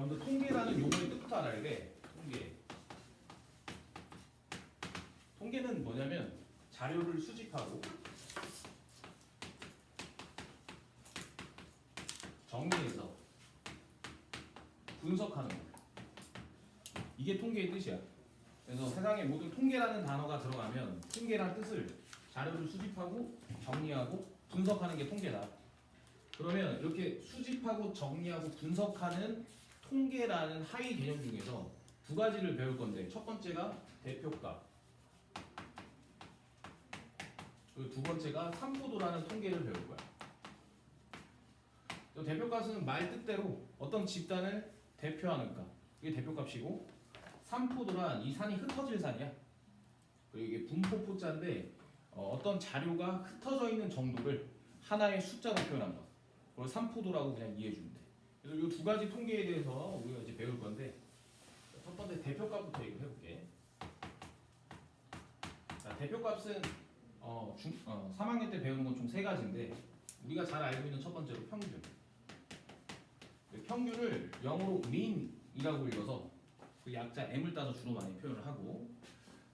자, 먼저 통계라는 용어의 뜻부터 알아야 돼. 통계. 통계는 뭐냐면 자료를 수집하고 정리해서 분석하는 거. 이게 통계의 뜻이야. 그래서 세상에 모든 통계라는 단어가 들어가면 통계란 뜻을 자료를 수집하고 정리하고 분석하는 게 통계다. 그러면 이렇게 수집하고 정리하고 분석하는 통계라는 하위 개념 중에서 두 가지를 배울 건데, 첫 번째가 대표값, 그리고 두 번째가 삼포도라는 통계를 배울 거야. 대표값은 말 뜻대로 어떤 집단을 대표하는 값, 이게 대표값이고, 삼포도란 이 산이 흩어질 산이야. 그리고 이게 분포포자인데 어떤 자료가 흩어져 있는 정도를 하나의 숫자로 표현한 것. 그걸 삼포도라고 그냥 이해해 주면 돼. 그래서 이 두 가지 통계에 대해서 우리가 이제 배울 건데, 첫 번째 대표값부터 얘기를 해볼게. 자, 대표값은 3학년 때 배우는 건 총 세 가지인데, 우리가 잘 알고 있는 첫 번째로 평균. 평균을 영어로 mean이라고 읽어서 그 약자 m을 따서 주로 많이 표현을 하고,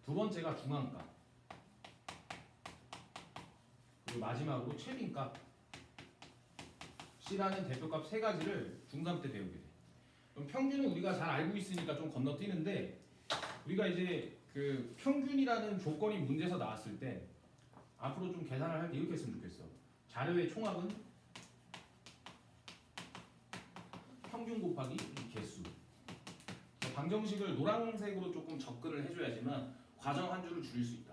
두 번째가 중앙값, 그리고 마지막으로 최빈값 C라는 대표값 세 가지를 중3 때 배우게 돼. 그럼 평균은 우리가 잘 알고 있으니까 좀 건너뛰는데, 우리가 이제 그 평균이라는 조건이 문제에서 나왔을 때 앞으로 좀 계산을 할 때 이렇게 했으면 좋겠어. 자료의 총합은 평균 곱하기 이 개수. 방정식을 노란색으로 조금 접근을 해줘야지만 과정 한 줄을 줄일 수 있다.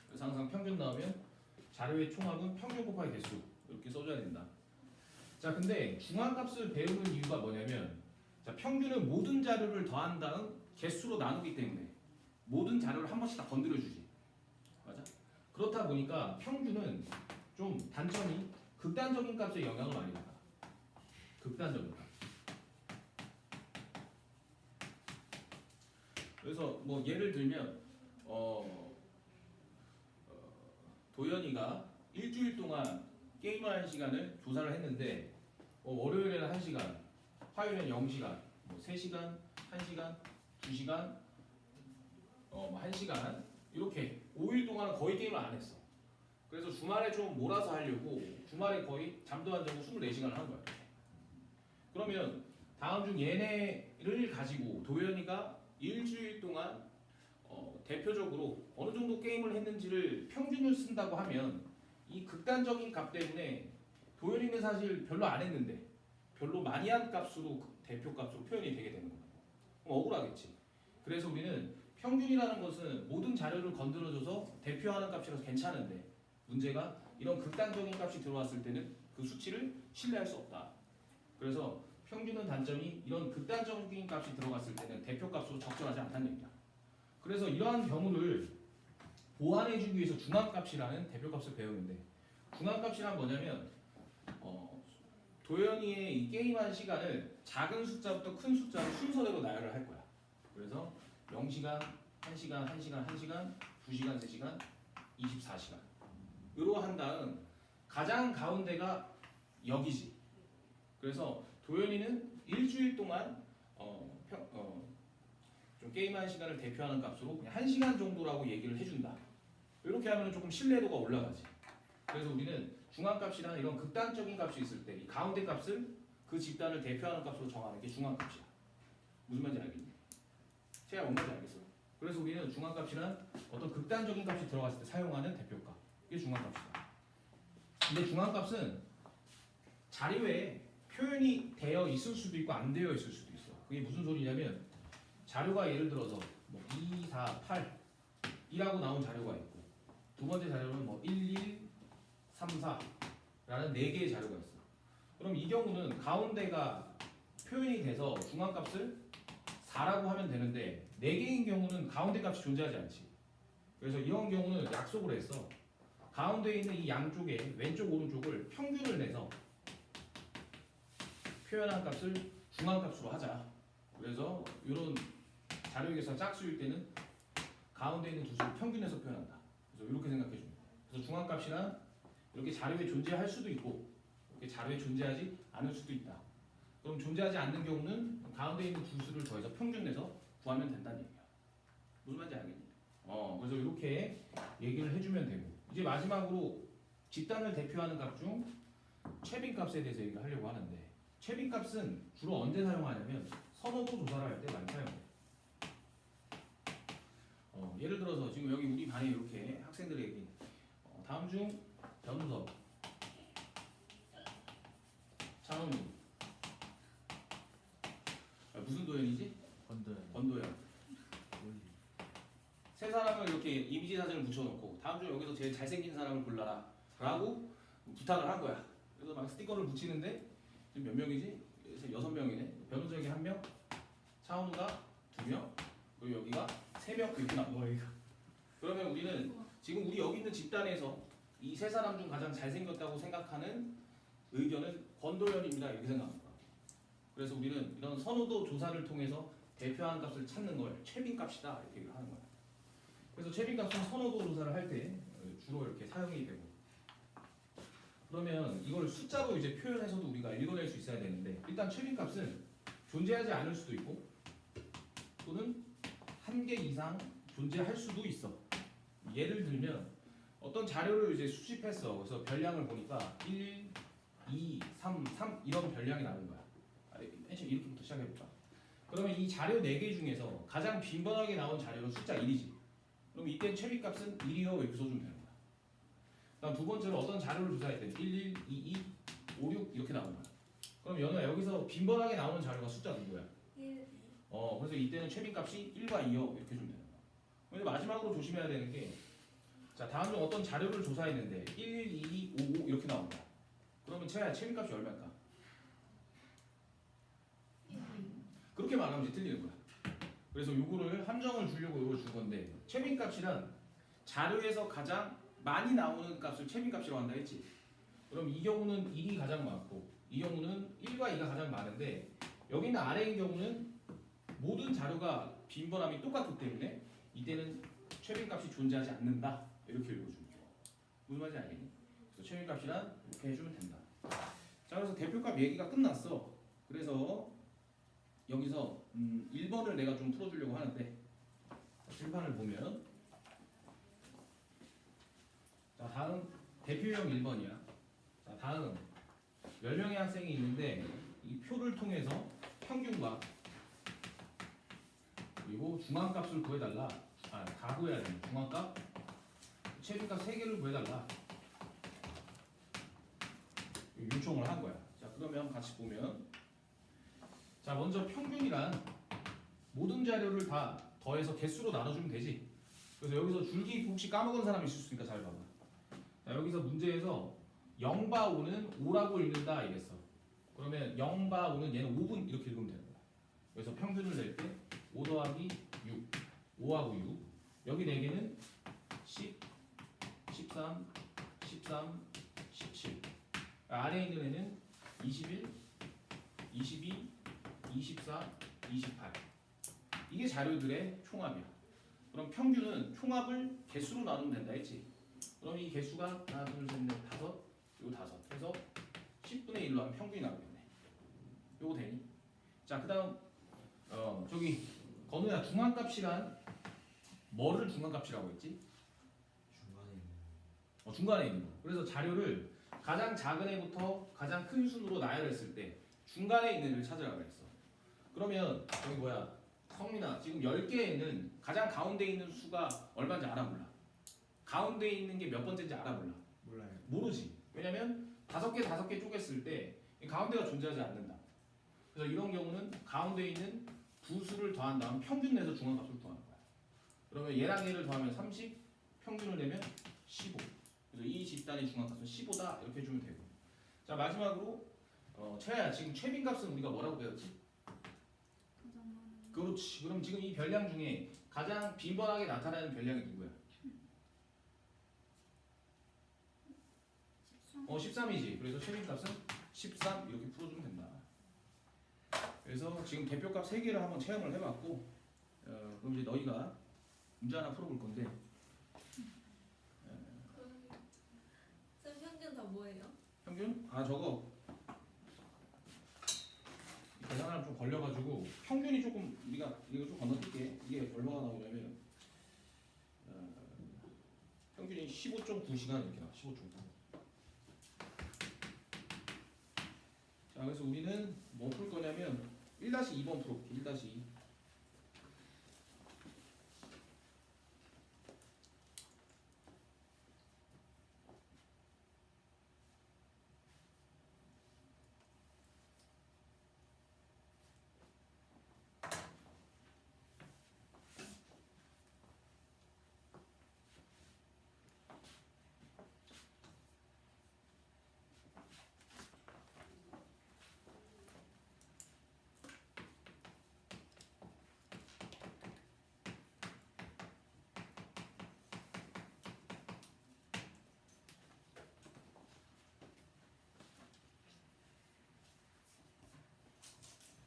그래서 항상 평균 나오면 자료의 총합은 평균 곱하기 개수 이렇게 써줘야 된다. 자, 근데 중앙값을 배우는 이유가 뭐냐면, 자, 평균은 모든 자료를 더한 다음 개수로 나누기 때문에 모든 자료를 한 번씩 다 건드려주지. 맞아? 그렇다 보니까 평균은 좀 단점이 극단적인 값에 영향을 많이 받아. 극단적인 값. 그래서 뭐 예를 들면 도연이가 일주일 동안 게임을 하는 시간을 조사를 했는데, 월요일에는 1시간, 화요일에는 0시간, 뭐 3시간, 1시간, 2시간, 1시간 이렇게 5일 동안은 거의 게임을 안 했어. 그래서 주말에 좀 몰아서 하려고 주말에 거의 잠도 안 자고 24시간을 한 거야. 그러면 다음 주 얘네를 가지고 도연이가 일주일 동안 대표적으로 어느 정도 게임을 했는지를 평균을 쓴다고 하면, 이 극단적인 값 때문에 도연이는 사실 별로 안 했는데 별로 많이 한 값으로 대표값으로 표현이 되게 되는 거야. 그럼 억울하겠지. 그래서 우리는 평균이라는 것은 모든 자료를 건드려줘서 대표하는 값이라서 괜찮은데, 문제가 이런 극단적인 값이 들어왔을 때는 그 수치를 신뢰할 수 없다. 그래서 평균은 단점이 이런 극단적인 값이 들어갔을 때는 대표값으로 적절하지 않다는 얘기야. 그래서 이러한 경우를 보완해주기 위해서 중앙값이라는 대표값을 배우는데, 중앙값이란 뭐냐면 도연이의 이 게임한 시간을 작은 숫자부터 큰 숫자로 순서대로 나열을 할 거야. 그래서 0시간, 1시간, 1시간, 1시간, 2시간, 3시간, 24시간 으로 한 다음 가장 가운데가 여기지. 그래서 도연이는 일주일 동안 좀 게임하는 시간을 대표하는 값으로 그냥 1시간 정도라고 얘기를 해준다. 이렇게 하면 조금 신뢰도가 올라가지. 그래서 우리는 중앙값이라는 이런 극단적인 값이 있을 때 이 가운데 값을 그 집단을 대표하는 값으로 정하는 게 중앙값이야. 무슨 말인지 알겠니? 제가 뭔 말인지 알겠어? 그래서 우리는 중앙값이란 어떤 극단적인 값이 들어갔을 때 사용하는 대표값, 이게 중앙값이다. 근데 중앙값은 자료에 표현이 되어 있을 수도 있고 안 되어 있을 수도 있어. 그게 무슨 소리냐면, 자료가 예를 들어서 뭐 2, 4, 8 이라고 나온 자료가 있고, 두 번째 자료는 뭐 1, 1, 3, 4라는 4개의 자료가 있어. 그럼 이 경우는 가운데가 표현이 돼서 중앙값을 4라고 하면 되는데, 4개인 경우는 가운데 값이 존재하지 않지. 그래서 이런 경우는 약속을 했어. 가운데에 있는 이 양쪽에 왼쪽 오른쪽을 평균을 내서 표현한 값을 중앙값으로 하자. 그래서 이런 자료에서 짝수일 때는 가운데 있는 두 수를 평균해서 표현한다. 그래서 이렇게 생각해 줍니다. 그래서 중앙값이란 이렇게 자료에 존재할 수도 있고 이렇게 자료에 존재하지 않을 수도 있다. 그럼 존재하지 않는 경우는 가운데 있는 두 수를 더해서 평균 내서 구하면 된다는 얘기야. 무슨 말인지 알겠니? 그래서 이렇게 얘기를 해주면 되고 이제 마지막으로 집단을 대표하는 값 중 최빈 값에 대해서 얘기를 하려고 하는데 최빈 값은 주로 언제 사용하냐면 선호도 조사를 할 때 많이 사용해. 예를 들어서 지금 여기 우리 반에 이렇게 학생들에게 다음 중 변우석, 차은우 무슨 도현이지? 권도현 세 사람을 이렇게 이미지 사진을 붙여놓고 다음 중 여기서 제일 잘생긴 사람을 골라라 라고 부탁을 한 거야. 그래서 막 스티커를 붙이는데 지금 몇 명이지? 6명이네. 변우석이 1명, 차은우가 2명, 그리고 여기가 3명 이렇게 나온 거야. 그러면 우리는 지금 우리 여기 있는 집단에서 이 세 사람 중 가장 잘생겼다고 생각하는 의견은 권도현입니다 이렇게 생각하는 거야. 그래서 우리는 이런 선호도 조사를 통해서 대표하는 값을 찾는 걸 최빈 값이다 이렇게 얘기를 하는 거야. 그래서 최빈 값은 선호도 조사를 할 때 주로 이렇게 사용이 되고 그러면 이걸 숫자로 이제 표현해서도 우리가 읽어낼 수 있어야 되는데 일단 최빈 값은 존재하지 않을 수도 있고 또는 한 개 이상 존재할 수도 있어. 예를 들면 어떤 자료를 이제 수집했어. 그래서 별량을 보니까 1, 2, 3, 3 이런 별량이 나온 거야. 맨 처음 이렇게부터 시작해볼까? 그러면 이 자료 4개 중에서 가장 빈번하게 나온 자료는 숫자 1이지. 그럼 이때 최빈 값은 1이요 이렇게 써주면 되는 거야. 다음 두 번째로 어떤 자료를 조사했더니 1, 1, 2, 2, 5, 6 이렇게 나온 거야. 그럼 연우야 여기서 빈번하게 나오는 자료가 숫자 누구야? 1. 그래서 이때는 최빈 값이 1과 2요 이렇게 주면 되는 거야. 근데 마지막으로 조심해야 되는 게 자 다음 중 어떤 자료를 조사했는데 1, 2, 5, 5 이렇게 나온 거야. 그러면 최빈 값이 얼마일까? 그렇게 말하면 이제 틀리는 거야. 그래서 요거를 함정을 주려고 요걸 준 건데 최빈 값이란 자료에서 가장 많이 나오는 값을 최빈 값이라고 한다 했지. 그럼 이 경우는 1이 가장 많고 이 경우는 1과 2가 가장 많은데 여기 있는 아래인 경우는 모든 자료가 빈번함이 똑같기 때문에 이때는 최빈 값이 존재하지 않는다 이렇게 읽어주면 돼. 무슨 말인지 알겠니? 그래서 최빈 값이란 이렇게 해주면 된다. 자 그래서 대표값 얘기가 끝났어. 그래서 여기서 1번을 내가 좀 풀어주려고 하는데 칠판을 보면 자 다음 대표형 1번이야. 자 다음 10명의 학생이 있는데 이 표를 통해서 평균과 그리고 중앙값을 구해달라. 다 구해야 돼. 중앙값, 최빈값 3개를 구해달라. 요청을 한 거야. 자 그러면 같이 보면 자 먼저 평균이란 모든 자료를 다 더해서 개수로 나눠주면 되지. 그래서 여기서 줄기 혹시 까먹은 사람이 있을 수 있으니까 잘 봐봐. 자 여기서 문제에서 0바 5는 5라고 읽는다 이랬어. 그러면 0바 5는 얘는 5분 이렇게 읽으면 되는 거야. 그래서 평균을 낼 때 5 더하기 6, 5하고 6 여기 4개는 10, 13, 13, 17 아래에 있는 애는 21, 22, 24, 28 이게 자료들의 총합이야. 그럼 평균은 총합을 개수로 나누면 된다 했지. 그럼 이 개수가 하나, 둘, 셋, 넷, 다섯 그리고 다섯 해서 10분의 1로 하면 평균이 나오겠네. 요거 되니? 자 그 다음 저기 건우야 중앙값이란 뭐를 중앙값이라고 했지? 중간에 있는 거. 그래서 자료를 가장 작은 애부터 가장 큰 순으로 나열했을 때 중간에 있는 애를 찾으라고 했어. 그러면 여기 뭐야 성민아 지금 10개에는 가장 가운데 있는 수가 얼마인지 알아 몰라? 가운데 있는 게 몇 번째인지 알아 몰라? 몰라요. 모르지. 왜냐면 5개 쪼갰을 때 가운데가 존재하지 않는다. 그래서 이런 경우는 가운데 있는 두 수를 더한 다음 평균 내서 중앙값을 구하는 거야. 그러면 얘랑 얘를 더하면 30, 평균을 내면 15. 그래서 이 집단의 중앙값은 15다 이렇게 해주면 되고. 자 마지막으로 최야 지금 최빈 값은 우리가 뭐라고 배웠지? 그렇지. 그럼 지금 이 별량 중에 가장 빈번하게 나타나는 별량이 누구야? 13이지. 그래서 최빈 값은 13 이렇게 풀어주면 된다. 그래서 지금 대표값 3개를 한번 체험을 해봤고 그럼 이제 너희가 문제 하나 풀어볼 건데 쌤 평균 다 뭐예요? 평균? 저거 좀 걸려가지고 평균이 조금 우리가 이거 좀 건너뛸게. 이게 얼마가 나오냐면 평균이 15.9시간 이렇게 나와. 15.9. 자, 그래서 우리는 뭐 풀 거냐면 1-2번 풀어볼게. 1-2.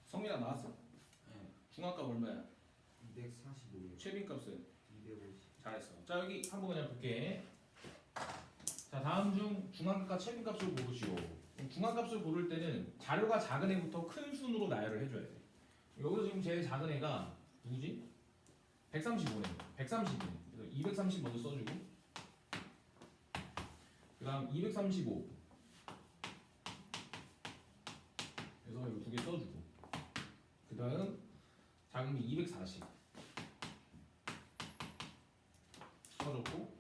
성민아 나왔어? 네. 중앙값 얼마야? 245요. 최빈값은? 250. 잘했어. 자, 여기 한번 그냥 볼게. 자, 다음 중 중앙값과 최빈값을 고르시오. 중앙값을 고를 때는 자료가 작은 애부터 큰 순으로 나열을 해줘야 돼. 여기서 지금 제일 작은 애가 누구지? 135네. 130이네. 그래서 230 먼저 써주고, 그 다음 235. 그래서 이거 두 개 써주고, 그 다음 작은 게 240 써줬고,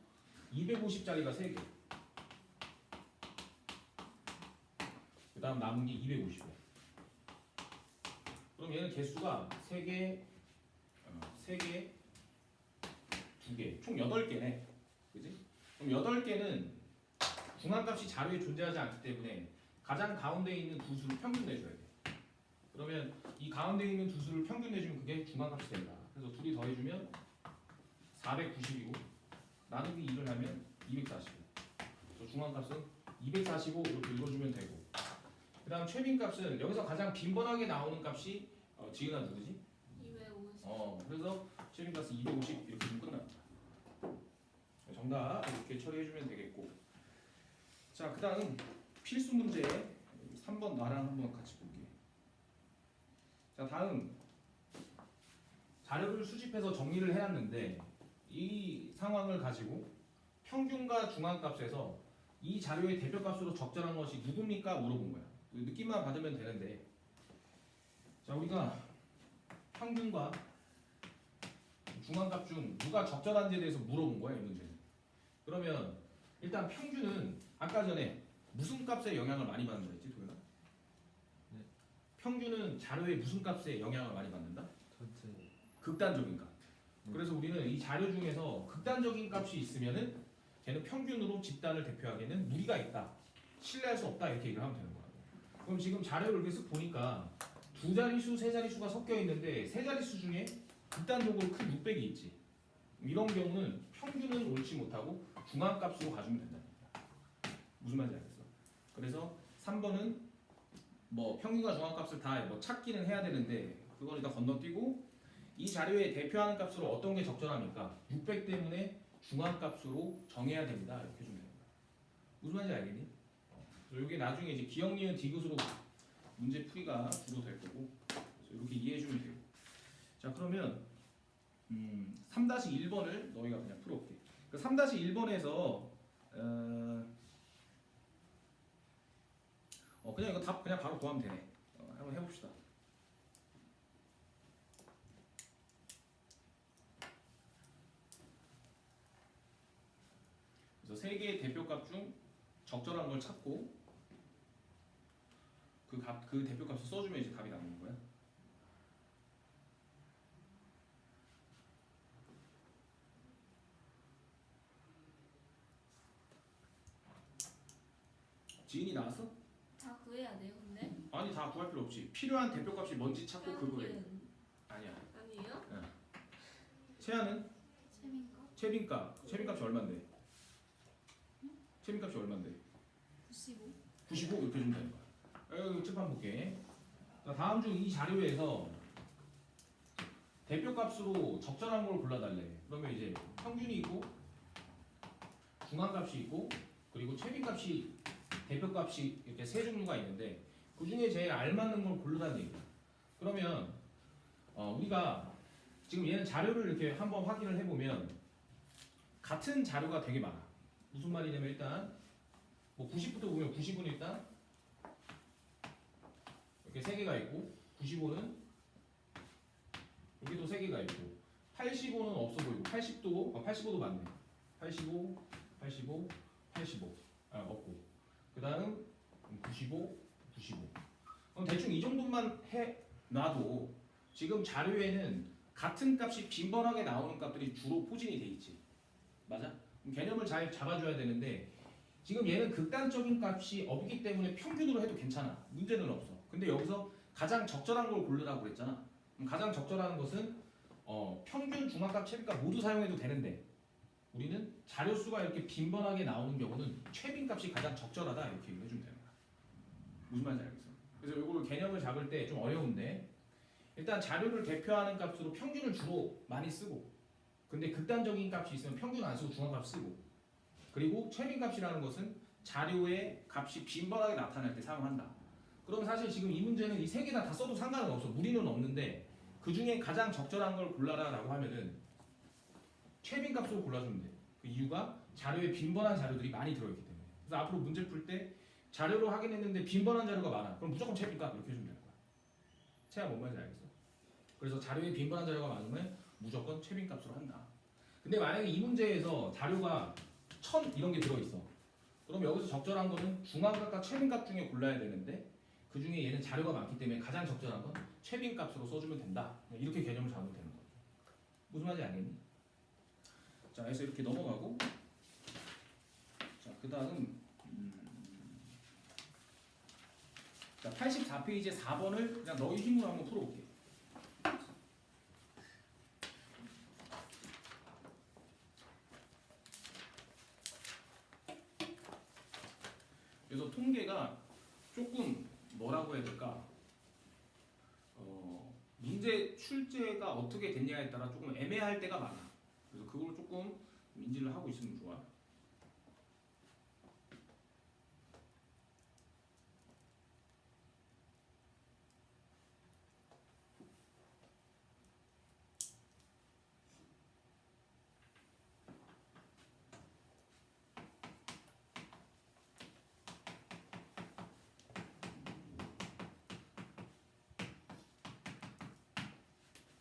250짜리가 3개. 그 다음 남은 게 250이야. 그럼 얘는 개수가 3개, 3개, 2개, 총 8개네. 그지? 그럼 8개는 중앙값이 자료에 존재하지 않기 때문에 가장 가운데에 있는 두 수를 평균 내줘야 돼. 그러면 이 가운데에 있는 두 수를 평균 내주면 그게 중앙값이 된다. 그래서 둘이 더해주면 490이고 나누기 2를 하면 245. 그래서 중앙값은 245 이렇게 읽어주면 되고, 그 다음 최빈값은 여기서 가장 빈번하게 나오는 값이 지은아 누구지? 250. 그래서 최빈값은 250 이렇게 좀 끝납니다. 정답 이렇게 처리해주면 되겠고, 자, 그 다음 필수 문제 3번 나랑 한번 같이 볼게. 자, 다음 자료를 수집해서 정리를 해놨는데 이 상황을 가지고 평균과 중앙값에서 이 자료의 대표값으로 적절한 것이 누굽니까? 물어본 거야. 느낌만 받으면 되는데, 자, 우리가 평균과 중앙값 중 누가 적절한지에 대해서 물어본 거야, 이 문제는. 그러면 일단 평균은 아까 전에 무슨 값에 영향을 많이 받는다 했지, 도현아? 네. 평균은 자료의 무슨 값에 영향을 많이 받는다? 전체. 극단적인 값. 그래서 우리는 이 자료 중에서 극단적인 값이 있으면은 걔는 평균으로 집단을 대표하기에는 무리가 있다, 신뢰할 수 없다, 이렇게 얘기를 하면 되는 거야. 그럼 지금 자료를 이렇게 쓱 보니까 두 자릿수, 세 자릿수가 섞여 있는데 세 자릿수 중에 극단적으로 큰 600이 있지. 이런 경우는 평균은 옳지 못하고 중앙값으로 가주면 된다. 무슨 말인지 알겠어? 그래서 3번은 뭐 평균과 중앙값을 다 뭐 찾기는 해야 되는데 그걸 일단 건너뛰고 이 자료에 대표하는 값으로 어떤 게 적절합니까? 600 때문에 중앙값으로 정해야 됩니다. 이렇게 해주면 됩니다. 무슨 말인지 알겠니? 그래서 이게 나중에 이제 기억, 니은, 디귿으로 문제 풀이가 주로 될 거고, 그래서 이렇게 이해해주면 돼요. 자, 그러면 3-1번을 너희가 그냥 풀어볼게. 그 3-1번에서 그냥 이거 답 그냥 바로 구하면 되네. 한번 해봅시다. 그래서 세 개의 대표값 중 적절한 걸 찾고 그 대표값을 써주면 이제 답이 나오는 거야. 지인이 나왔어? 다 구해야 돼요, 근데? 아니, 다 구할 필요 없지. 필요한 대표값이 뭔지 찾고 그거래. 평균. 아니야. 아니에요? 채아는? 재민가? 채빈값이 얼만데? 채빈값이 얼만데? 95. 95 이렇게 주면 되는 거야. 여기 칠판 볼게. 자, 다음 중 이 자료에서 대표값으로 적절한 걸 골라달래. 그러면 이제 평균이 있고 중앙값이 있고 그리고 최빈값이 대표값이 이렇게 세 종류가 있는데 그 중에 제일 알맞는 걸 고르라는 얘기야. 그러면 우리가 지금 얘는 자료를 이렇게 한번 확인을 해보면 같은 자료가 되게 많아. 무슨 말이냐면 일단 뭐 90부터 보면 90은 일단 이렇게 3개가 있고 95는 여기도 3개가 있고 85는 없어 보이고 85도 맞네. 85, 85, 85 없고 그 다음 95, 95 그럼 대충 이 정도만 해놔도 지금 자료에는 같은 값이 빈번하게 나오는 값들이 주로 포진이 돼 있지. 맞아? 그럼 개념을 잘 잡아줘야 되는데 지금 얘는 극단적인 값이 없기 때문에 평균으로 해도 괜찮아. 문제는 없어. 근데 여기서 가장 적절한 걸 고르라고 그랬잖아. 그럼 가장 적절한 것은 평균, 중앙값, 최빈값 모두 사용해도 되는데 우리는 자료 수가 이렇게 빈번하게 나오는 경우는 최빈값이 가장 적절하다 이렇게 얘기를 해주면 되는 거야. 무슨 말인지 알겠어? 그래서 이걸 개념을 잡을 때 좀 어려운데 일단 자료를 대표하는 값으로 평균을 주로 많이 쓰고 근데 극단적인 값이 있으면 평균 안 쓰고 중앙값 쓰고 그리고 최빈값이라는 것은 자료의 값이 빈번하게 나타날 때 사용한다. 그럼 사실 지금 이 문제는 이 세 개 다 써도 상관은 없어. 무리는 없는데 그 중에 가장 적절한 걸 골라라라고 하면은 최빈값으로 골라주면 돼. 그 이유가 자료에 빈번한 자료들이 많이 들어있기 때문에. 그래서 앞으로 문제 풀 때 자료로 확인했는데 빈번한 자료가 많아. 그럼 무조건 최빈값 이렇게 해주면 되는 거야. 채야 뭔 말인지 알겠어? 그래서 자료에 빈번한 자료가 많으면 무조건 최빈값으로 한다. 근데 만약에 이 문제에서 자료가 1000 이런 게 들어있어. 그럼 여기서 적절한 거는 중앙값과 최빈값 중에 골라야 되는데 그 중에 얘는 자료가 많기 때문에 가장 적절한 건 최빈값으로 써주면 된다. 이렇게 개념을 잡으면 되는 거죠. 무슨 말인지 알겠니? 자, 그래서 이렇게 넘어가고 자, 그 다음 자, 84페이지 4번을 그냥 너희 힘으로 한번 풀어볼게. 그래서 통계가 조금 뭐라고 해야 될까? 문제 출제가 어떻게 됐냐에 따라 조금 애매할 때가 많아. 그래서 그걸 조금 인지를 하고 있으면 좋아.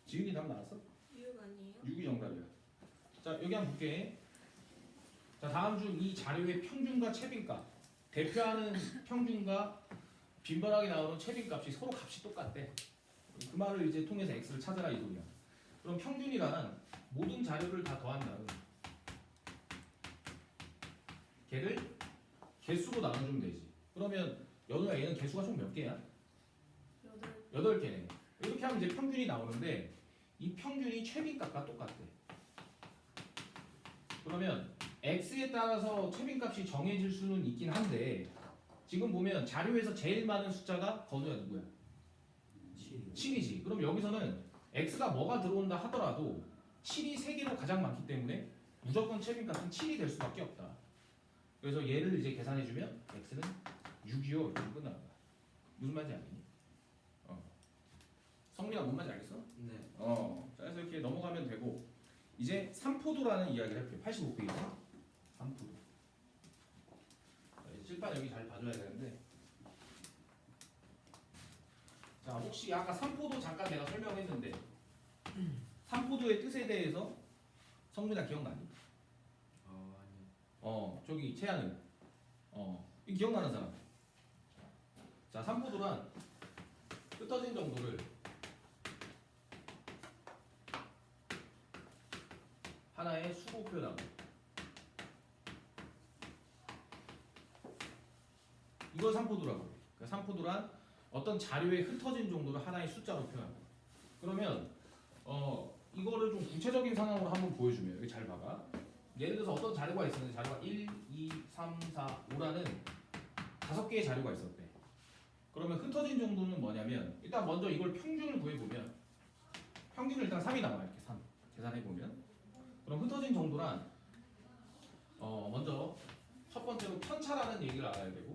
지은이 답 나왔어? 6 아니에요? 6이 정답이야. 자, 여기 한번 볼게. 자, 다음 중 이 자료의 평균과 최빈값 대표하는 평균과 빈번하게 나오는 최빈값이 서로 값이 똑같대. 그 말을 이제 통해서 x를 찾아라 이 소리야. 그럼 평균이란 모든 자료를 다 더한 다음 걔를 개수로 나눠주면 되지. 그러면 연우야 얘는 개수가 총 몇 개야? 8개네. 이렇게 하면 이제 평균이 나오는데 이 평균이 최빈값과 똑같대. 그러면 x에 따라서 최빈값이 정해질 수는 있긴 한데 지금 보면 자료에서 제일 많은 숫자가 건우야 누구야? 7이지. 그럼 여기서는 x가 뭐가 들어온다 하더라도 7이 3개로 가장 많기 때문에 무조건 최빈값은 7이 될 수밖에 없다. 그래서 얘를 이제 계산해주면 x는 6이요 이렇게 끝나는 거야. 무슨 말인지 알겠니? 성민아 뭔 말인지 알겠어? 네. 자, 그래서 이렇게 넘어가면 되고 이제 삼포도라는 이야기를 할게요. 85페이지 삼포도. 칠판 여기 잘 봐줘야 되는데 자, 혹시 아까 삼포도 잠깐 내가 설명했는데 삼포도의 뜻에 대해서 성민아 기억나니? 아니요. 저기 채아는 이 기억나는 사람? 자, 삼포도란 흩어진 정도를 하나의 수로 표현하고 이걸 삼포도라고. 그러니까 삼포도란 어떤 자료에 흩어진 정도를 하나의 숫자로 표현합니다. 그러면 이거를 좀 구체적인 상황으로 한번 보여주면 여기 잘 봐봐. 예를 들어서 어떤 자료가 있었는데 자료가 1, 2, 3, 4, 5라는 5개의 자료가 있었대. 그러면 흩어진 정도는 뭐냐면 일단 먼저 이걸 평균을 구해보면 평균은 일단 3이 나와. 이렇게 3 계산해보면 그럼 흩어진 정도란 먼저 첫 번째로 편차라는 얘기를 알아야 되고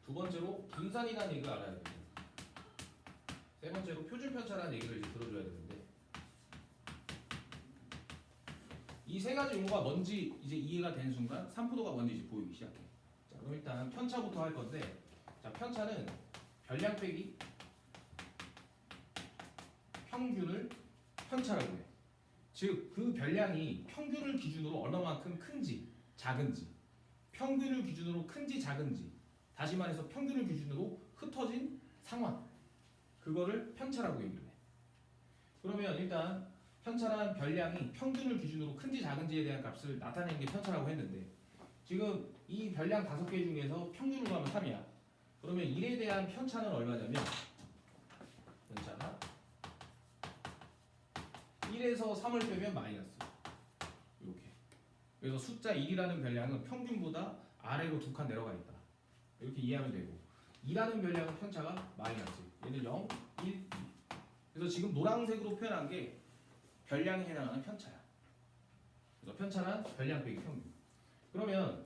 두 번째로 분산이라는 얘기를 알아야 되고 세 번째로 표준 편차라는 얘기를 이제 들어줘야 되는데 이 세 가지 용어가 뭔지 이제 이해가 되는 순간 산포도가 뭔지 이제 보이기 시작해. 자, 그럼 일단 편차부터 할 건데, 자, 편차는 별량 빼기 평균을 편차라고 해. 즉, 그 별량이 평균을 기준으로 얼마만큼 큰지, 작은지, 평균을 기준으로 큰지, 작은지, 다시 말해서 평균을 기준으로 흩어진 상황, 그거를 편차라고 얘기를 해. 그러면 일단 편차란 별량이 평균을 기준으로 큰지 작은지에 대한 값을 나타내는 게 편차라고 했는데, 지금 이 별량 5개 중에서 평균으로 하면 3이야. 그러면 1에 대한 편차는 얼마냐면, 편차가 1에서 3을 빼면 마이너스, 이렇게. 그래서 숫자 1이라는 별량은 평균보다 아래로 2칸 내려가 있다, 이렇게 이해하면 되고, 2라는 별량은 편차가 마이너스, 얘는 0, 1, 2. 그래서 지금 노란색으로 표현한 게 별량에 해당하는 편차야. 그래서 편차란 별량 빼기 평균. 그러면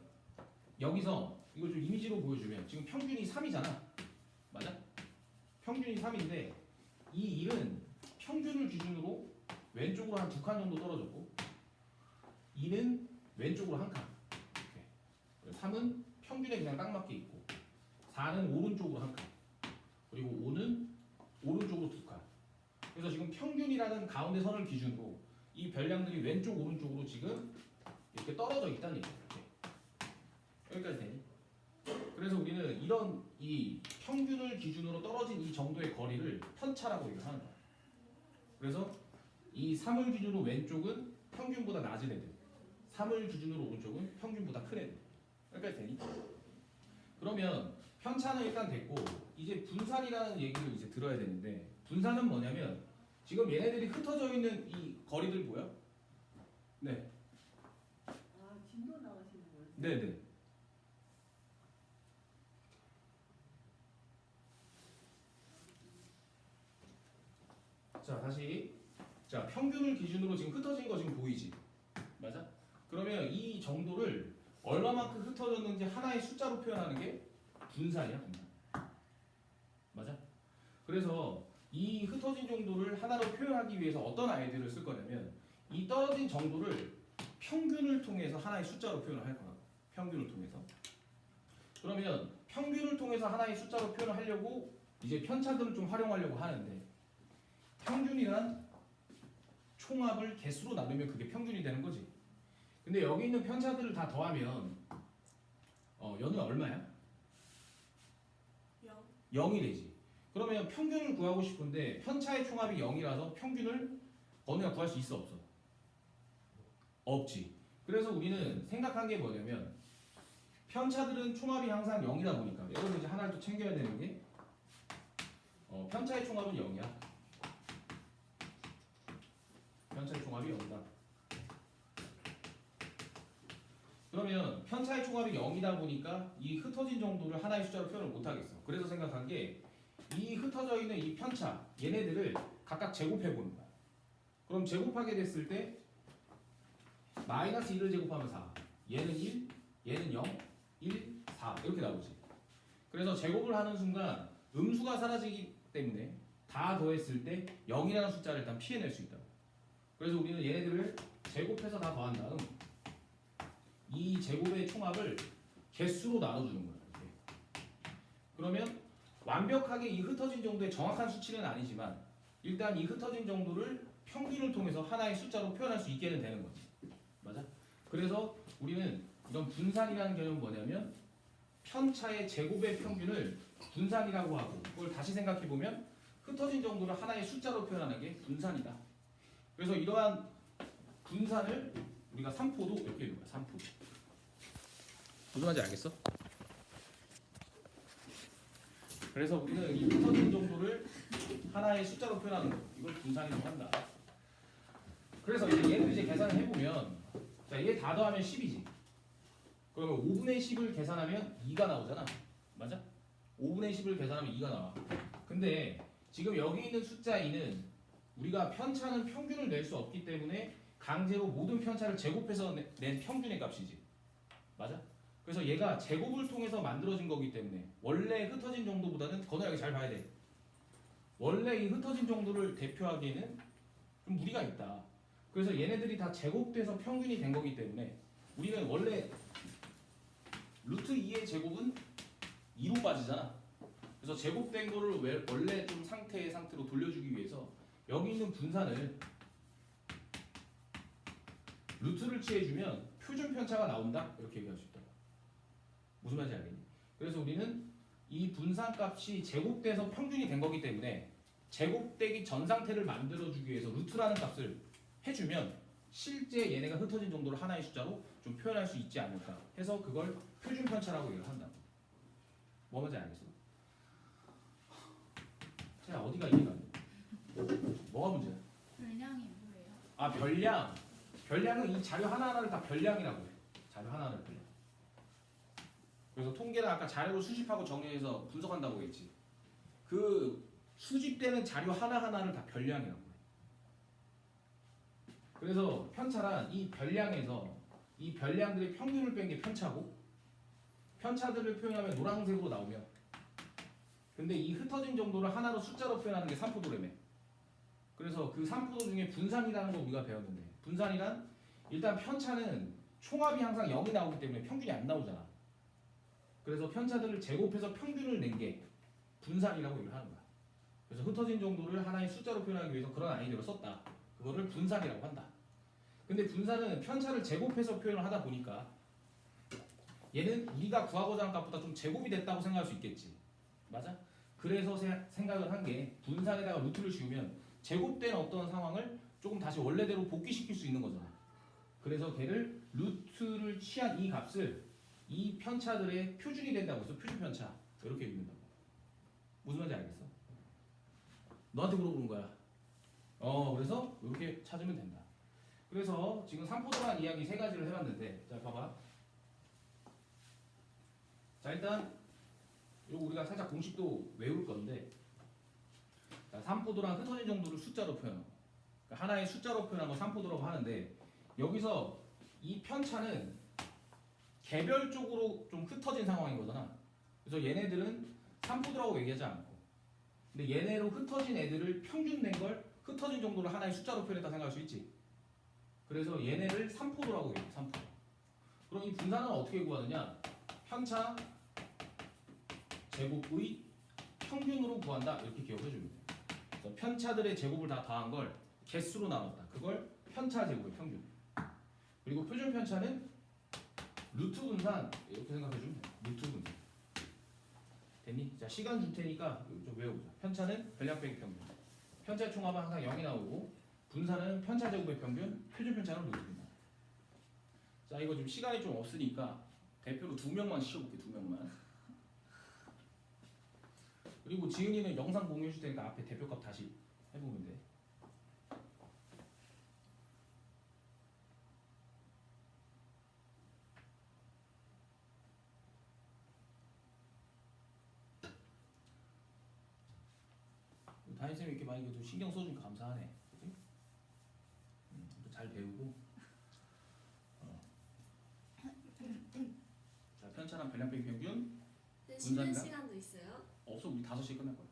여기서 이걸 좀 이미지로 보여주면 지금 평균이 3이잖아. 맞아? 평균이 3인데 이 1은 평균을 기준으로 왼쪽으로 한 2칸 정도 떨어졌고, 2는 왼쪽으로 한 칸. 이렇게. 3은 평균에 그냥 딱 맞게 있고, 4는 오른쪽으로 한 칸. 그리고 5는 오른쪽으로 2칸. 그래서 지금 평균이라는 가운데 선을 기준으로 이 별량들이 왼쪽 오른쪽으로 지금 이렇게 떨어져 있다는 얘기예요. 이렇게. 여기까지 되니? 그래서 우리는 이런 이 평균을 기준으로 떨어진 이 정도의 거리를 편차라고 얘기하는 거야. 그래서 이 3을 기준으로 왼쪽은 평균보다 낮은 애들, 3을 기준으로 오른쪽은 평균보다 큰 애들. 여기까지 되니? 그러면 편차는 일단 됐고, 이제 분산이라는 얘기를 이제 들어야 되는데, 분산은 뭐냐면 지금 얘네들이 흩어져 있는 이 거리들 보여? 네. 아, 진도 나가시는 거예요? 네네. 자, 다시. 자, 평균을 기준으로 지금 흩어진 거 지금 보이지? 맞아? 그러면 이 정도를 얼마만큼 흩어졌는지 하나의 숫자로 표현하는 게 분산이야, 분산. 맞아? 그래서 이 흩어진 정도를 하나로 표현하기 위해서 어떤 아이디어를 쓸 거냐면, 이 떨어진 정도를 평균을 통해서 하나의 숫자로 표현을 할 거야. 평균을 통해서. 그러면 평균을 통해서 하나의 숫자로 표현을 하려고 이제 편차들을 좀 활용하려고 하는데, 평균이란 총합을 개수로 나누면 그게 평균이 되는 거지. 근데 여기 있는 편차들을 다 더하면 얘는 얼마야? 0이 되지. 그러면 평균을 구하고 싶은데 편차의 총합이 0이라서 평균을 어느가 구할 수 있어, 없어? 없지. 그래서 우리는 생각한 게 뭐냐면, 편차들은 총합이 항상 0이다 보니까 여기서 이제 하나를 또 챙겨야 되는 게, 편차의 총합은 0이야. 편차의 총합이 0이다. 그러면 편차의 총합이 0이다 보니까 이 흩어진 정도를 하나의 숫자로 표현을 못 하겠어. 그래서 생각한 게, 이 흩어져 있는 이 편차, 얘네들을 각각 제곱해 보는 거야. 그럼 제곱하게 됐을 때 마이너스 1을 제곱하면 4, 얘는 1, 얘는 0, 1, 4 이렇게 나오지. 그래서 제곱을 하는 순간 음수가 사라지기 때문에 다 더했을 때 0이라는 숫자를 일단 피해낼 수 있다. 그래서 우리는 얘네들을 제곱해서 다 더한 다음 이 제곱의 총합을 개수로 나눠주는 거야. 이렇게. 그러면 완벽하게 이 흩어진 정도의 정확한 수치는 아니지만 일단 이 흩어진 정도를 평균을 통해서 하나의 숫자로 표현할 수 있게는 되는 거지. 맞아? 그래서 우리는 이런 분산이라는 개념은 뭐냐면, 편차의 제곱의 평균을 분산이라고 하고, 그걸 다시 생각해 보면 흩어진 정도를 하나의 숫자로 표현하는 게 분산이다. 그래서 이러한 분산을 우리가 산포도 이렇게 읽는 거야. 산포도. 무슨 말인지 알겠어? 그래서 우리는 이 흩어진 정도를 하나의 숫자로 표현하는 거, 이걸 분산이라고 한다. 그래서 이제 얘를 이제 계산을 해보면, 자, 얘 다 더하면 10이지. 그러면 5분의 10을 계산하면 2가 나오잖아. 맞아? 5분의 10을 계산하면 2가 나와. 근데 지금 여기 있는 숫자 2는 우리가 편차는 평균을 낼 수 없기 때문에 강제로 모든 편차를 제곱해서 낸 평균의 값이지. 맞아? 그래서 얘가 제곱을 통해서 만들어진 거기 때문에 원래 흩어진 정도보다는 건우야 여기 잘 봐야 돼. 원래 이 흩어진 정도를 대표하기에는 좀 무리가 있다. 그래서 얘네들이 다 제곱돼서 평균이 된 거기 때문에 우리는 원래 루트 2의 제곱은 2로 빠지잖아. 그래서 제곱된 거를 원래 좀 상태의 상태로 돌려주기 위해서 여기 있는 분산을 루트를 취해주면 표준 편차가 나온다 이렇게 얘기할 수 있다. 무슨 말인지 알겠니? 그래서 우리는 이 분산값이 제곱돼서 평균이 된 거기 때문에 제곱되기 전 상태를 만들어주기 위해서 루트라는 값을 해주면 실제 얘네가 흩어진 정도를 하나의 숫자로 좀 표현할 수 있지 않을까 해서 그걸 표준 편차라고 얘기를 한다. 뭐 뭔지 알겠어? 자 어디가 이해가 안 돼? 뭐가 문제야? 분량이 뭐예요? 아 별량. 별량은 이 자료 하나하나를 다 별량이라고 해. 자료 하나하나를 별량. 그래서 통계는 아까 자료로 수집하고 정리해서 분석한다고 했지. 그 수집되는 자료 하나하나를 다 별량이라고 해. 그래서 편차란 이 별량에서 이 별량들의 평균을 뺀 게 편차고 편차들을 표현하면 노란색으로 나오며 근데 이 흩어진 정도를 하나로 숫자로 표현하는 게 산포도래매. 그래서 그 산포도 중에 분산이라는 거 우리가 배웠는데 분산이란 일단 편차는 총합이 항상 0이 나오기 때문에 평균이 안 나오잖아. 그래서 편차들을 제곱해서 평균을 낸 게 분산이라고 얘기를 하는 거야. 그래서 흩어진 정도를 하나의 숫자로 표현하기 위해서 그런 아이디어를 썼다. 그거를 분산이라고 한다. 근데 분산은 편차를 제곱해서 표현을 하다 보니까 얘는 우리가 구하고자 하는 값보다 좀 제곱이 됐다고 생각할 수 있겠지. 맞아? 그래서 생각을 한 게 분산에다가 루트를 씌우면 제곱된 어떤 상황을 조금 다시 원래대로 복귀시킬 수 있는 거잖아. 그래서 걔를 루트를 취한 이 값을 이 편차들의 표준이 된다고 해서 표준 편차 이렇게 읽는다고. 무슨 말인지 알겠어? 너한테 물어보는 거야. 그래서 이렇게 찾으면 된다. 그래서 지금 산포도란 이야기 세 가지를 해봤는데 자 봐봐. 자 일단 이거 우리가 살짝 공식도 외울 건데 자, 산포도랑 흩어진 정도를 숫자로 표현하고 그러니까 하나의 숫자로 표현한 거 산포도라고 하는데 여기서 이 편차는 개별적으로 좀 흩어진 상황인 거잖아. 그래서 얘네들은 산포도라고 얘기하지 않고 근데 얘네로 흩어진 애들을 평균 낸 걸 흩어진 정도를 하나의 숫자로 표현했다 생각할 수 있지. 그래서 얘네를 산포도라고 얘기해. 산포도. 그럼 이 분산은 어떻게 구하느냐? 편차 제곱의 평균으로 구한다 이렇게 기억해 주면 돼. 그래서 편차들의 제곱을 다 더한 걸 개수로 나눴다. 그걸 편차 제곱의 평균. 그리고 표준 편차는 루트 분산 이렇게 생각해 주면 돼. 루트 분산. 됐니? 자 시간 줄 테니까 좀 외워보자. 편차는 별량 빼기 평균. 편차 총합은 항상 0이 나오고 분산은 편차 제곱의 평균, 표준 편차는 루트 분산. 자 이거 좀 시간이 좀 없으니까 대표로 2명만 시켜볼게. 2명만. 그리고 지은이는 영상 공유해 줄 테니까 앞에 대표값 다시 해보면 돼. 담임쌤이 이렇게 많이 그래도 신경 써주니까 감사하네. 그치? 잘 배우고. 자, 편차랑 별량 빼기 평균. 근데 쉬는 분산이랑? 시간도 있어요? 없어, 우리 5시에 끝날 거야.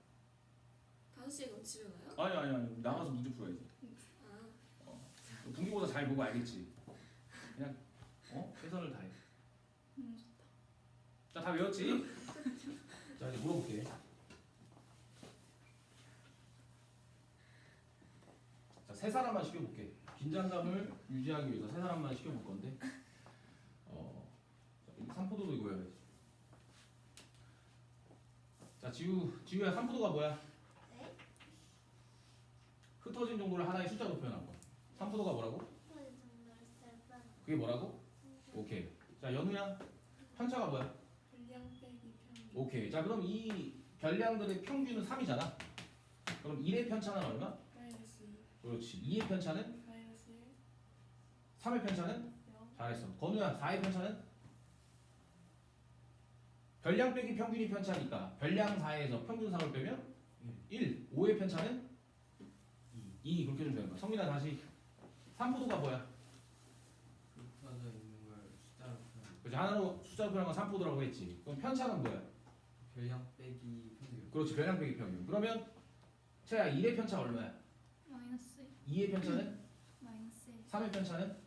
5시에 그럼 집에 가요? 아니, 나가서 문제 풀어야지. 아, 분기보다 잘 보고 알겠지. 그냥 최선을 다해. 자, 다 외웠지? 자, 이제 물어볼게. 자, 세 사람만 시켜볼게. 긴장감을 유지하기 위해서 세 사람만 시켜볼 건데. 산포도도 이거 해야지. 자, 지우야, 산포도가 뭐야? 네? 흩어진 정도를 하나의 숫자로 표현한 거. 산포도가 뭐라고? 그게 뭐라고? 오케이. 자, 연우야, 편차가 뭐야? 분량 빼기 평균. 오케이. 자, 그럼 이 별량들의 평균은 3이잖아. 그럼 1의 편차는 얼마? 마이너스 그렇지. 2의 편차는? 마이너스 1. 3의 편차는? 0. 잘했어. 건우야, 4의 편차는? 별량 빼기 평균이 편차니까 별량 4에서 평균 3을 빼면 1. 5의 편차는? 2. 그렇게 좀 되는 거야. 성민아 다시. 산포도가 뭐야? 흩어져 있는 걸 숫자로 표현. 그렇지. 하나로 숫자로 표현한 건 산포도라고 했지. 그럼 편차는 뭐야? 별량 빼기 평균. 그렇지. 별량 빼기 평균. 그러면 채야 1의 편차 얼마야? 마이너스 2의 편차는? 마이너스 3의 편차는?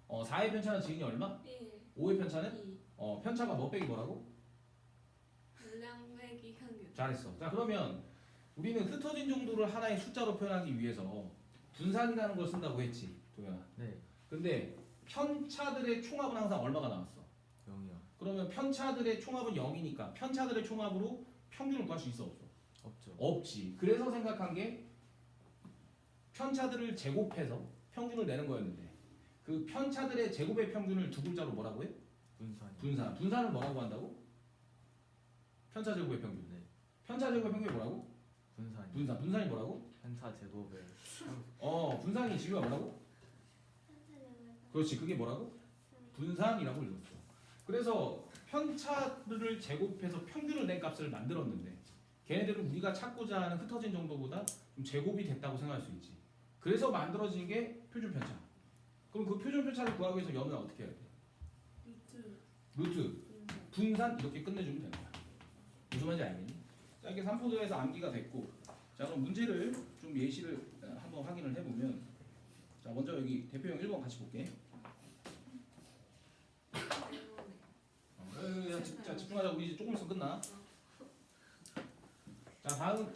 영. 4의 편차는 지은이 얼마? 1, 5의 편차는? 2, 편차가 뭐 빼기 뭐라고? 물량 빼기 평균. 잘했어. 자 그러면 우리는 흩어진 정도를 하나의 숫자로 표현하기 위해서 분산이라는 걸 쓴다고 했지 도현아. 네. 근데 편차들의 총합은 항상 얼마가 나왔어? 0이요. 그러면 편차들의 총합은 0이니까 편차들의 총합으로 평균을 구할 수 있어 없어? 없죠. 없지. 그래서 생각한 게 편차들을 제곱해서 평균을 내는 거였는데 그 편차들의 제곱의 평균을 두 글자로 뭐라고 해? 분산이. 분산. 분산을 뭐라고 한다고? 편차 제곱의 평균. 네. 편차 제곱의 평균이 뭐라고? 분산이. 분산. 분산이 뭐라고? 편차 제곱을. 분산이 지우가 뭐라고? 그렇지. 그게 뭐라고? 분산이라고 읽었어. 그래서 편차를 제곱해서 평균을 낸 값을 만들었는데 걔네들은 우리가 찾고자 하는 흩어진 정도보다 좀 제곱이 됐다고 생각할 수 있지. 그래서 만들어진 게 표준 편차. 그럼 그 표준 편차를 구하기 위해서 연우는 어떻게 해야 돼? 루트 분산 이렇게 끝내주면 되는 거야. 무슨 말인지 알겠니? 자 이렇게 3포도에서 암기가 됐고, 자 그럼 문제를 좀 예시를 한번 확인을 해보면, 자 먼저 여기 대표형 1번 같이 볼게. 자 집중하자. 우리 이제 조금 있으면 끝나. 자 다음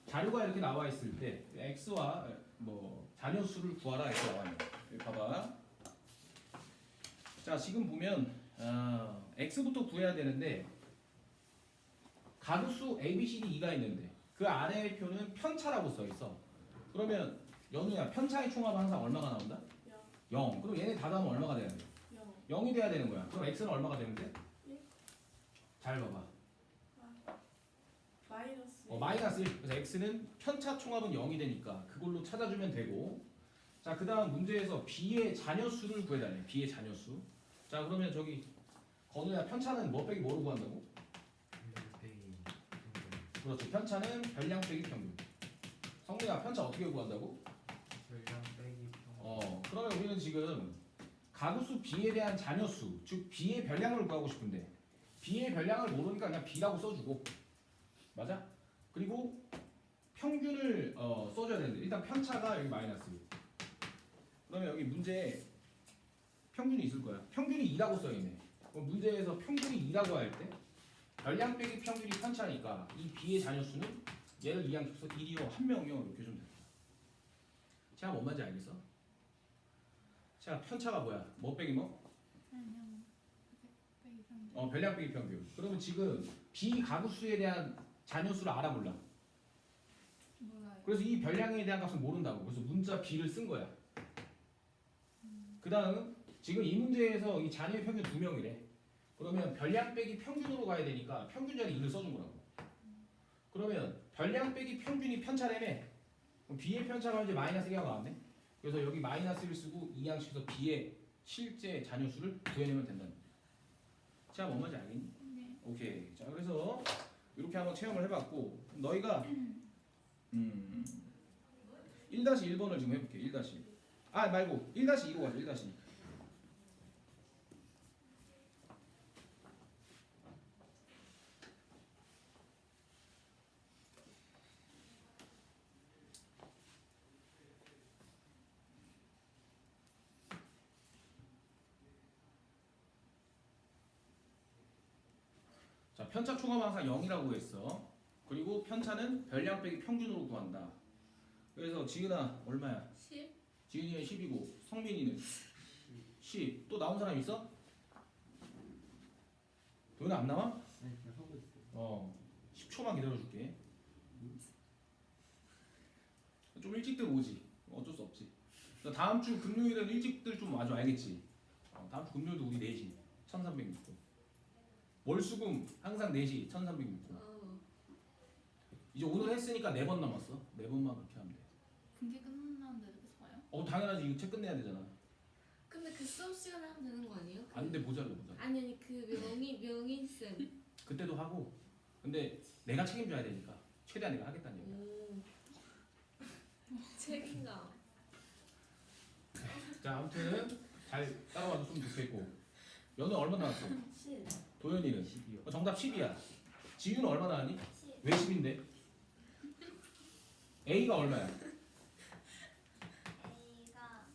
자료가 이렇게 나와 있을 때 x와 뭐 자녀수를 구하라 이렇게 나와 있는. 여기 봐봐. 자 지금 보면 x부터 구해야 되는데 가급수 a, b, c, d, e가 있는데 그 아래의 표는 편차라고 써 있어. 그러면 연우야 편차의 총합은 항상 얼마가 나온다? 0. 그럼 얘네 다 더하면 얼마가 돼야 돼? 0이 돼야 되는 거야. 그럼 x는 얼마가 되는데? 잘 봐봐. 마이너스 1. 그래서 x는 편차 총합은 0이 되니까 그걸로 찾아주면 되고, 자 그 다음 문제에서 b의 자녀수를 구해달래. b의 자녀수. 자 그러면 저기 건우야 편차는 뭐 빼기 뭐로 구한다고? 그렇지. 편차는 별량 빼기 평균. 성민아 편차 어떻게 구한다고? 별량 빼기 평균. 그러면 우리는 지금 가구수 b에 대한 자녀수, 즉 b의 별량을 구하고 싶은데 b의 별량을 모르니까 그냥 b라고 써주고, 맞아? 그리고 평균을 써줘야 되는데 일단 편차가 여기 마이너스 1. 그러면 여기 문제에 평균이 있을 거야. 평균이 2라고 써있네. 그럼 문제에서 평균이 2라고 할 때 별량 빼기 평균이 편차니까 이 b의 자녀수는 얘를 이항시켜서 1이요, 1명이요 이렇게 좀 됩니다. 자, 뭔 말인지 알겠어? 자, 편차가 뭐야? 뭐 빼기 뭐? 별량 빼기 평균. 별량 빼기 평균. 그러면 지금 b 가구수에 대한 자녀수를 알아 몰라? 몰라요. 그래서 이 별량에 대한 값은 모른다고. 그래서 문자 b를 쓴 거야. 그 다음 지금 이 문제에서 이 자녀의 평균 2명이래. 그러면 별량 빼기 평균으로 가야 되니까 평균 자리 2를 써준 거라고. 그러면 별량 빼기 평균이 편차라며. 그럼 b의 편차가 이제 마이너스 1가 나왔네. 그래서 여기 마이너스를 쓰고 이항시켜서 b의 실제 자녀수를 구해내면 된다는 거야. 자, 뭔 말인지 알겠니? 네. 오케이. 자, 그래서 이렇게 한번 체험을 해봤고, 너희가 1-1번을 지금 해볼게. 1-1. 말고 1-2로 가자. 1-2. 자, 편차 총합은 항상 0이라고 했어. 그리고 편차는 별량 빼기 평균으로 구한다. 그래서 지은아 얼마야? 10? 지은이는 10이고 성민이는 10. 또 나온 사람 있어? 도현아 안 나와? 네, 그냥 하고 있어요. 10초만 기다려줄게. 좀 일찍들 오지. 어쩔 수 없지. 그래서 다음 주 금요일에는 일찍들 좀 와줘. 알겠지? 다음 주 금요일도 우리 4시 1306분. 월수금 항상 4시 1306분. 이제 오늘 했으니까 4번 남았어. 4번만 그렇게 하면 돼. 분기 끝났는데 계속 와요? 당연하지. 이거 책 끝내야 되잖아. 근데 그 수업 시간에 하면 되는 거 아니에요? 안 돼. 모자라. 아니 그 명인쌤. 그때도 하고. 근데 내가 책임져야 되니까 최대한 내가 하겠다는 얘기야. 오. 책임감. 자, 아무튼 잘 따라와줬으면 좋겠고. 연우 얼마 나왔어? 10. 도현이는? 10이요. 정답 10이야. 지윤은 얼마 나왔니? 10. 왜 10인데? A가 얼마야? A가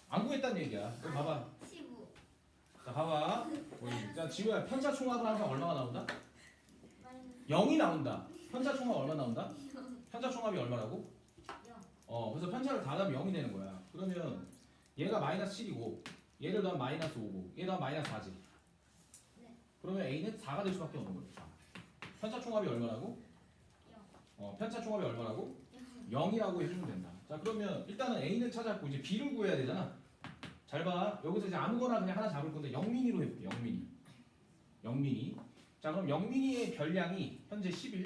안 구했다는 얘기야. 여기 봐봐. 15 자 봐봐. 자 지우야 편차 총합은 항상 얼마가 나온다? 마이너스 0이 나온다. 편차 총합 얼마 나온다? 편차 총합이 얼마라고? 0 그래서 편차를 다 하면 0이 되는 거야. 그러면 얘가 마이너스 7이고 얘를 더하면 마이너스 5고 얘 더하면 마이너스 4지. 네. 그러면 A는 4가 될 수밖에 없는 거야. 4. 편차 총합이 얼마라고? 0 편차 총합이 얼마라고? 0 0이라고 해주면 된다. 자 그러면 일단은 A는 찾았고 이제 B를 구해야 되잖아. 잘 봐. 여기서 이제 아무거나 그냥 하나 잡을 건데 0미니로 해볼게. 0미니. 0미니. 자 그럼 0미니의 별량이 현재 11.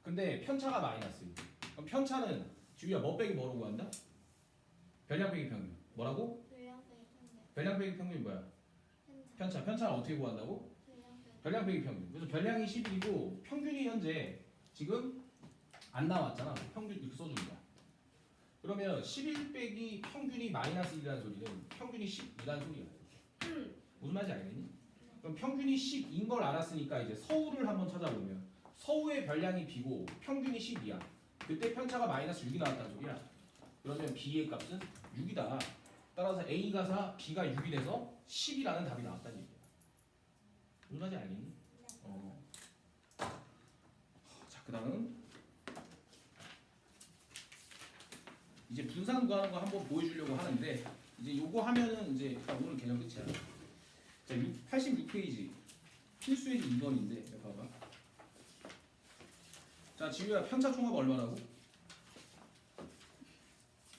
근데 편차가 마이너스. 그럼 편차는 지우야 뭐 빼기 뭐로 구한다? 별량 빼기 평균. 뭐라고? 불량 빼기 평균 별량 빼기 평균이 뭐야? 편차 편차는 어떻게 구한다고? 불량 빼기 별량 빼기 평균. 그래서 별량이 11이고 평균이 현재 지금 안 나왔잖아. 평균 이렇게 써주는 거야. 그러면 11 빼기 평균이 마이너스 1이라는 소리는 평균이 10이라는 소리야. 무슨 말인지 알겠니? 그럼 평균이 10인 걸 알았으니까 이제 서울을 한번 찾아보면 서울의 별량이 B고 평균이 10이야. 그때 편차가 마이너스 6이 나왔다는 소리야. 그러면 B의 값은 6이다. 따라서 A가 4, B가 6이 돼서 10이라는 답이 나왔다는 얘기야. 무슨 말인지 알겠니? 자, 그 다음은 이제 분산 구하는 거 한번 보여주려고 하는데 이제 요거 하면은 이제 오늘 개념 끝이야. 자, 86페이지 필수의 2번인데 여기 봐봐. 자, 지우야 편차 총합 얼마라고?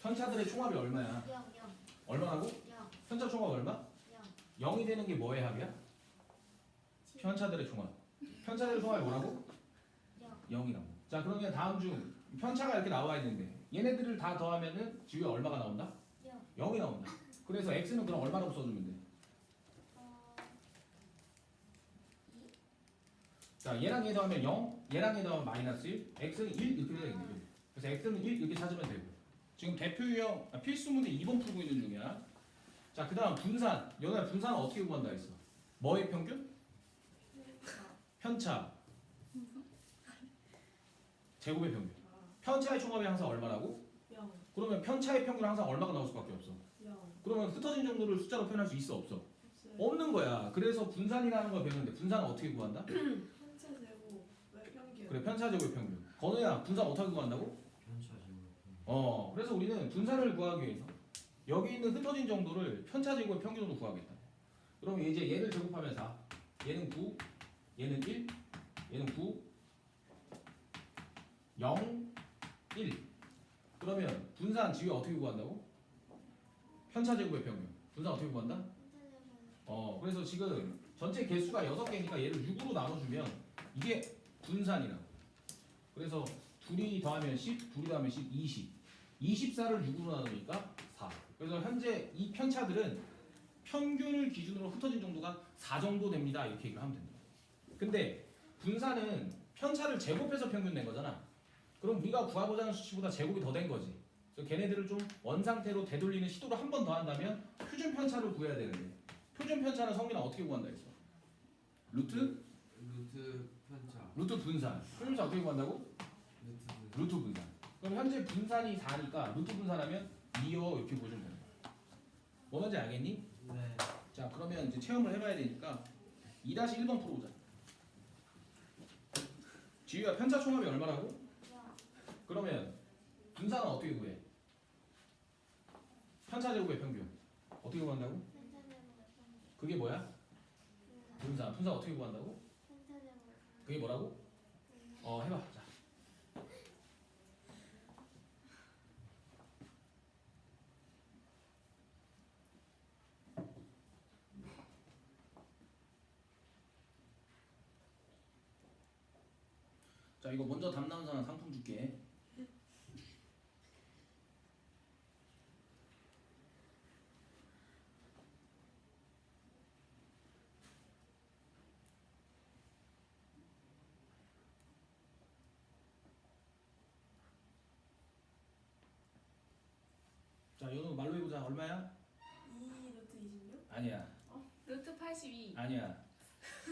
편차들의 총합이 얼마야? 0 0 얼마라고? 0 편차 총합 얼마? 0 0이 되는 게 뭐의 합이야? 편차들의 총합. 편차들의 총합이 뭐라고? 0 0이라고. 자, 그러면 다음 중 편차가 이렇게 나와 있는데 얘네들을 다 더하면은 지우야 얼마가 나온다? 0 0이 나온다. 그래서 x는 그럼 얼마라고 써주면 돼? 자, 얘랑 얘 더하면 0, 얘랑 얘 더하면 마이너스 1, x는 1 이렇게 되겠네. 그래서 x는 1 이렇게 찾으면 되고. 지금 대표 유형 필수 문제 2번 풀고 있는 중이야. 자, 그다음 분산. 연우야 분산은 어떻게 구한다 했어? 뭐의 평균? 편차. 제곱의 평균. 편차의 총합이 항상 얼마라고? 0 그러면 편차의 평균은 항상 얼마가 나올 수밖에 없어. 0 그러면 흩어진 정도를 숫자로 표현할 수 있어 없어? 없어요. 없는 거야. 그래서 분산이라는 걸 배우는데 분산은 어떻게 구한다? 편차 제곱 왜 평균 그래, 편차 제곱의 평균. 건우야 분산 어떻게 구한다고? 편차 제곱 그래서 우리는 분산을 구하기 위해서 여기 있는 흩어진 정도를 편차 제곱의 평균으로 구하겠다. 그럼 이제 얘를 제곱하면 4, 얘는 9, 얘는 1, 얘는 9, 0, 1. 그러면 분산 지위 어떻게 구한다고? 편차 제곱의 평균. 분산 어떻게 구한다? 그래서 지금 전체 개수가 6개니까 얘를 6으로 나눠주면 이게 분산이라고. 그래서 둘이 더하면 10, 둘이 더하면 10, 20. 24를 6으로 나누니까 4. 그래서 현재 이 편차들은 평균을 기준으로 흩어진 정도가 4 정도 됩니다. 이렇게 얘기를 하면 됩니다. 근데 분산은 편차를 제곱해서 평균 낸 거잖아. 그럼 우리가 구하고자 하는 수치보다 제곱이 더 된 거지. 그래서 걔네들을 좀 원상태로 되돌리는 시도를 한 번 더 한다면 표준 편차를 구해야 되는데 표준 편차는 성민아 어떻게 구한다 했어? 루트 편차 루트 분산. 표준 편차 어떻게 구한다고? 루트 분산. 그럼 현재 분산이 4니까 루트 분산하면 2요 이렇게 보여주면 되는 거야. 뭐 뭔지 알겠니? 네 자, 그러면 이제 체험을 해봐야 되니까 2-1번 풀어보자. 지우야 편차 총합이 얼마라고? 그러면 분산은 어떻게 구해? 편차 제곱의 평균 어떻게 구한다고? 그게 뭐야? 분산. 분산 어떻게 구한다고? 그게 뭐라고? 해봐. 자. 자, 이거 먼저 답 나온 사람 상품 줄게. 자, 연우 말로 해보자. 얼마야? 2 루트 26? 아니야. 루트 82. 아니야.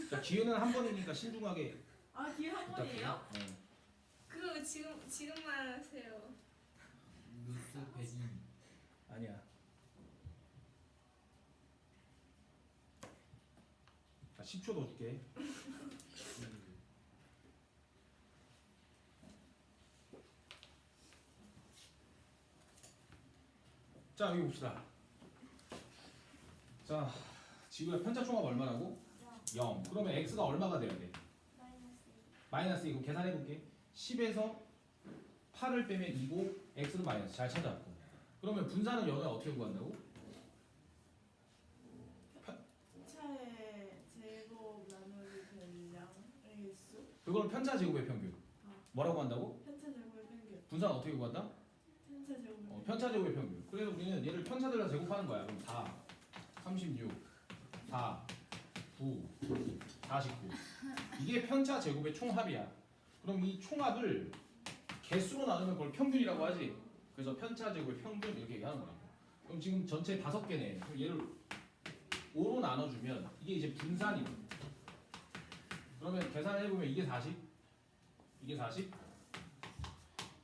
자, 기회는 한 번이니까 신중하게 아 뒤에 한 번이에요? 그거 왜 지금 말하세요? 루트 102. 아니야. 자, 10초 더 줄게. 자, 여기 봅시다. 자, 지구의 편차 총합 얼마라고? 0. 그러면 x가 얼마가 돼야 돼? 마이너스 2고 계산해 볼게. 10에서 8을 빼면 2고 x는 마이너스. 잘 찾아왔고. 그러면 분산은 연을 어떻게 구한다고? 차의 제곱 나누기 별량의 수. 그걸 편차 제곱의 평균. 뭐라고 한다고? 편차 제곱의 평균. 분산 어떻게 구한다? 편차 제곱의 평균. 편차 제곱의 평균. 그래서 우리는 얘를 편차들과 제곱하는 거야. 그럼 4, 36, 4, 9, 49. 이게 편차 제곱의 총합이야. 그럼 이 총합을 개수로 나누면 그걸 평균이라고 하지. 그래서 편차 제곱의 평균 이렇게 얘기하는 거야. 그럼 지금 전체 5개네. 그럼 얘를 5로 나눠주면 이게 이제 분산이고. 그러면 계산을 해보면 이게 40, 이게 40,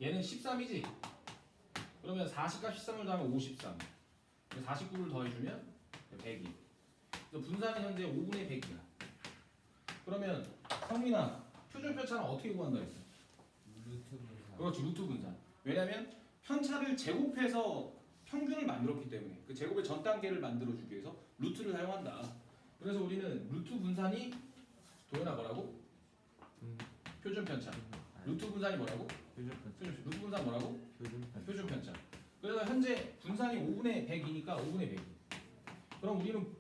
얘는 13이지. 그러면 40과 13을 더하면 53. 49를 더해주면 102. 그래서 분산은 현재 5분의 100이야. 그러면 성민아, 표준 편차는 어떻게 구한다 했어? 루트 분산. 그렇지, 루트 분산. 왜냐면 편차를 제곱해서 평균을 만들었기 때문에 그 제곱의 전 단계를 만들어주기 위해서 루트를 사용한다. 그래서 우리는 루트 분산이 도현아 뭐라고? 표준 편차. 루트 분산이 뭐라고? 루트 분산 뭐라고? 표준 편차. 그래서 현재 분산이 5분의 100이니까 5분의 100. 그럼 우리는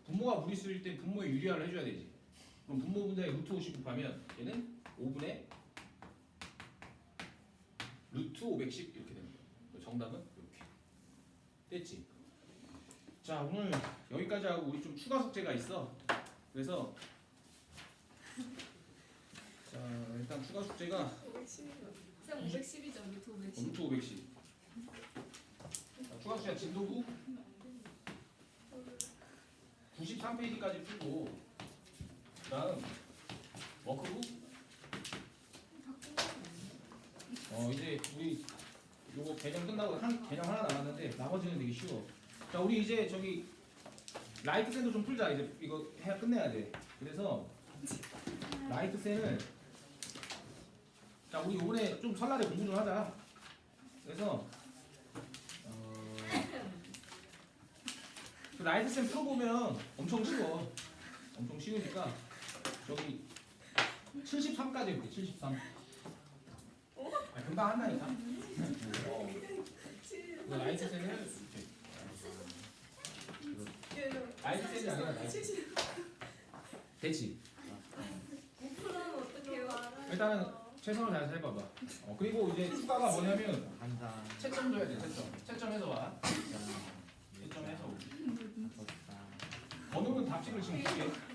분모가 무리수일 때 분모에 유리화를 해줘야 되지. 그럼 분모 분자에 루트 50 곱하면 얘는 5분의 루트 510 이렇게 되는 거야. 정답은 이렇게. 됐지? 자, 오늘 여기까지 하고 우리 좀 추가 숙제가 있어. 그래서 자, 일단 추가 숙제가 510이죠. 쌤 510이죠. 루트 510. 루트 510. 자, 추가 숙제가 진도부 93페이지까지 풀고 그다음 워크북 이제 우리 요거 개념 끝나고 한 개념 하나 남았는데 나머지는 되게 쉬워. 자, 우리 이제 저기 라이트센도 좀 풀자. 이제 이거 해야 끝내야 돼. 그래서 라이트센을 자, 우리 요번에 좀 설날에 공부 좀 하자. 그래서 그 라이트센 풀어보면 엄청 쉬워. 엄청 쉬우니까 저기 73까지 해볼게. 73. 금방 한다니까. 그 라이트센을 이렇게. 라이트센이 아니라 라이트. 됐지? 목표는 어떻게 해요? 일단은 최선을 다해서 해봐봐. 그리고 이제 추가가 뭐냐면 한다. 채점 줘야 돼. 채점해서 와. 채점해서. 번호는 답식을 지금 줄게.